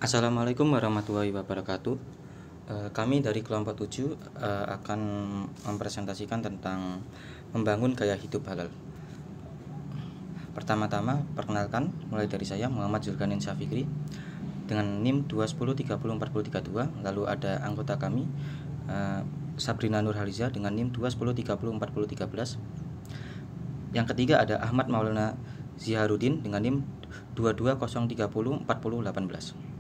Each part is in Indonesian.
Assalamualaikum warahmatullahi wabarakatuh. Kami dari kelompok 7 akan mempresentasikan tentang membangun gaya hidup halal. Pertama-tama, perkenalkan, mulai dari saya Muhammad Zulkarnain Syafikri dengan NIM 210304032. Lalu ada anggota kami Sabrina Nurhaliza dengan NIM 210304013. Yang ketiga ada Ahmad Maulana Ziharudin dengan NIM 220304018.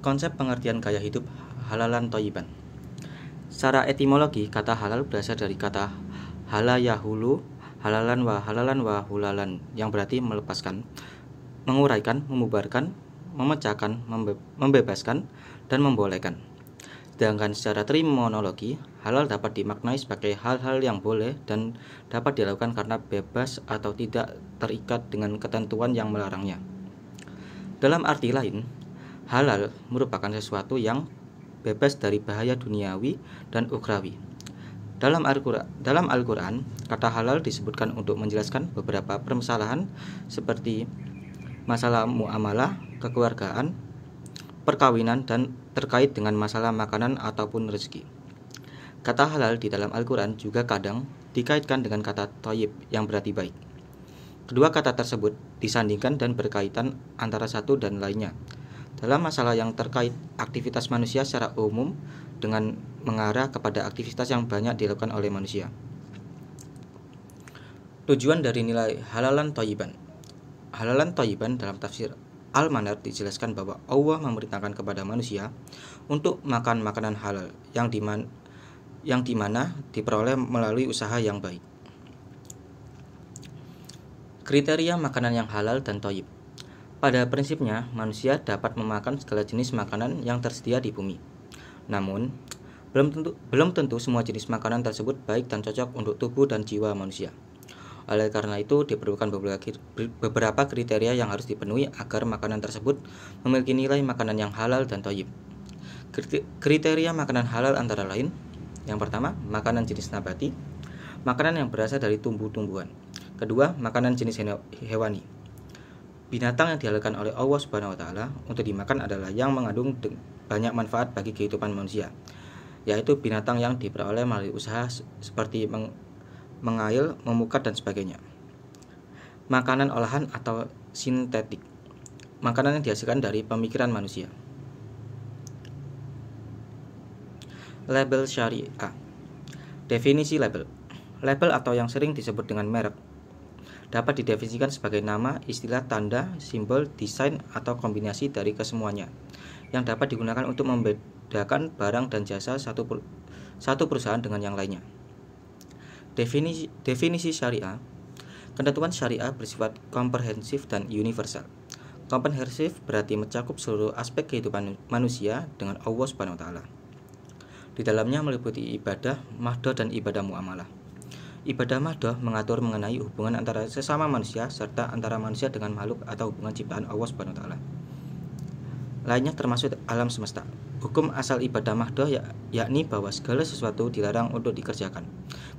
Konsep pengertian gaya hidup halalan thayyiban. Secara etimologi, kata halal berasal dari kata hala yahulu, halalan wa hulalan, yang berarti melepaskan, menguraikan, memubarkan, memecahkan, membebaskan, dan membolehkan. Sedangkan secara terminologi, halal dapat dimaknai sebagai hal-hal yang boleh dan dapat dilakukan karena bebas atau tidak terikat dengan ketentuan yang melarangnya. Dalam arti lain, halal merupakan sesuatu yang bebas dari bahaya duniawi dan ukhrawi. Dalam Al-Quran, kata halal disebutkan untuk menjelaskan beberapa permasalahan seperti masalah muamalah, kekeluargaan, perkawinan, dan terkait dengan masalah makanan ataupun rezeki. Kata halal di dalam Al-Quran juga kadang dikaitkan dengan kata thayyib yang berarti baik. Kedua kata tersebut disandingkan dan berkaitan antara satu dan lainnya dalam masalah yang terkait aktivitas manusia secara umum dengan mengarah kepada aktivitas yang banyak dilakukan oleh manusia. Tujuan dari nilai halalan thayyiban. Halalan thayyiban dalam tafsir Al-Manar dijelaskan bahwa Allah memerintahkan kepada manusia untuk makan makanan halal yang dimana diperoleh melalui usaha yang baik. Kriteria makanan yang halal dan thayyib. Pada prinsipnya, manusia dapat memakan segala jenis makanan yang tersedia di bumi. Namun, belum tentu semua jenis makanan tersebut baik dan cocok untuk tubuh dan jiwa manusia. Oleh karena itu, diperlukan beberapa kriteria yang harus dipenuhi agar makanan tersebut memiliki nilai makanan yang halal dan thayyib. Kriteria makanan halal antara lain: yang pertama, makanan jenis nabati, makanan yang berasal dari tumbuh-tumbuhan. Kedua, makanan jenis hewani. Binatang yang dihalalkan oleh Allah Subhanahu wa Ta'ala untuk dimakan adalah yang mengandung banyak manfaat bagi kehidupan manusia, yaitu binatang yang diperoleh melalui usaha seperti mengail, memukat, dan sebagainya. Makanan olahan atau sintetik, makanan yang dihasilkan dari pemikiran manusia. Label syariah. Definisi label. Label atau yang sering disebut dengan merek dapat didefinisikan sebagai nama, istilah, tanda, simbol, desain, atau kombinasi dari kesemuanya yang dapat digunakan untuk membedakan barang dan jasa satu perusahaan dengan yang lainnya. Definisi syariah. Ketentuan syariah bersifat komprehensif dan universal. Komprehensif berarti mencakup seluruh aspek kehidupan manusia dengan Allah Subhanahu wa Ta'ala. Di dalamnya meliputi ibadah mahdoh dan ibadah muamalah. Ibadah mahdoh mengatur mengenai hubungan antara sesama manusia serta antara manusia dengan makhluk atau hubungan ciptaan Allah Subhanahu wa Ta'ala. Lainnya termasuk alam semesta. Hukum asal ibadah mahdoh yakni bahwa segala sesuatu dilarang untuk dikerjakan,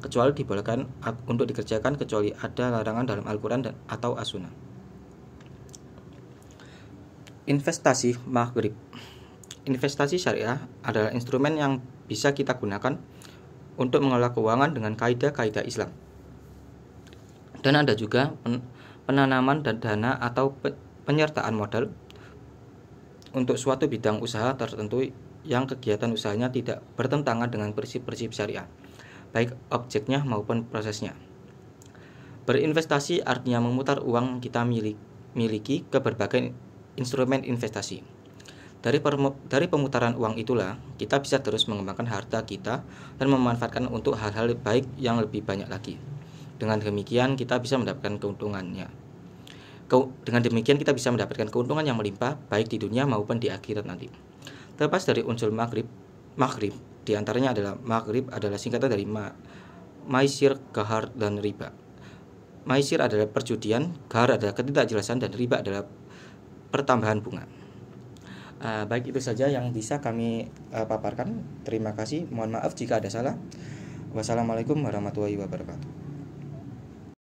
kecuali dibolehkan untuk dikerjakan kecuali ada larangan dalam Al-Quran atau As-Sunnah. Investasi maghrib. Investasi syariah adalah instrumen yang bisa kita gunakan untuk mengelola keuangan dengan kaidah-kaidah Islam. Dan ada juga penanaman dan dana atau penyertaan modal untuk suatu bidang usaha tertentu yang kegiatan usahanya tidak bertentangan dengan prinsip-prinsip syariah, baik objeknya maupun prosesnya. Berinvestasi artinya memutar uang kita miliki ke berbagai instrumen investasi. Dari pemutaran uang itulah kita bisa terus mengembangkan harta kita dan memanfaatkan untuk hal-hal baik yang lebih banyak lagi. Dengan demikian kita bisa mendapatkan keuntungannya. Dengan demikian kita bisa mendapatkan keuntungan yang melimpah baik di dunia maupun di akhirat nanti. Terlepas dari unsur maghrib diantaranya adalah maghrib adalah singkatan dari maisir, gahar, dan riba. Maisir adalah perjudian, gahar adalah ketidakjelasan, dan riba adalah pertambahan bunga. Baik, itu saja yang bisa kami paparkan. Terima kasih. Mohon maaf jika ada salah. Wassalamualaikum warahmatullahi wabarakatuh.